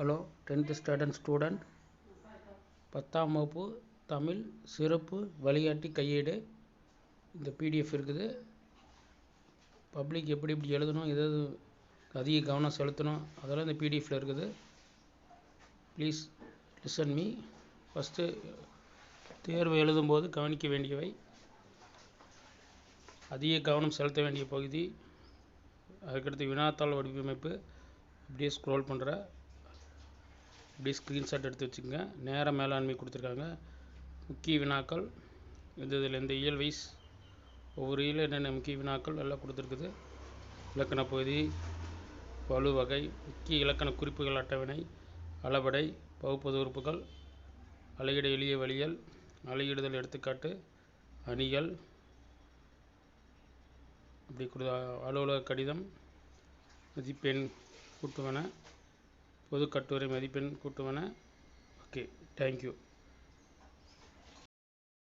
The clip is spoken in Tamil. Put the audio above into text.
ஹலோ 10th ஸ்டாண்டர்ட் ஸ்டூடெண்ட், 10ஆம் வகுப்பு தமிழ் சிறப்பு வழிகாட்டி கையேடு இந்த பிடிஎஃப் இருக்குது. பப்ளிக் எப்படி எப்படி எழுதணும், எது அதிக கவனம் செலுத்தணும், அதெல்லாம் இந்த பிடிஎஃப்பில் இருக்குது. Please listen me. ஃபஸ்ட்டு தேர்வு எழுதும்போது கவனிக்க வேண்டியவை, அதிக கவனம் செலுத்த வேண்டிய பகுதி, அதுக்கடுத்து வினாத்தாள் வடிவமைப்பு. அப்படியே ஸ்க்ரோல் பண்ணுற, அப்படியே ஸ்க்ரீன்ஷாட் எடுத்து வச்சுக்கோங்க. நேர மேலாண்மை கொடுத்துருக்காங்க. முக்கிய வினாக்கள் இதில் இந்த இயல் வைஸ் ஒவ்வொரு இயலும் என்னென்ன முக்கிய வினாக்கள் எல்லாம் கொடுத்துருக்குது. இலக்கண பகுதி, பளு வகை, முக்கிய இலக்கண குறிப்புகள் அட்டவணை, அளபடை, பகுப்பது உறுப்புகள், அலையிட எளிய வழியல், அலையிடுதல் எடுத்துக்காட்டு, அணிகள், அப்படி அலுவலக கடிதம், மதிப்பெண் கூட்டுவன, பொது கட்டுரை மதிப்பெண் கூட்டுவன. Okay, thank you.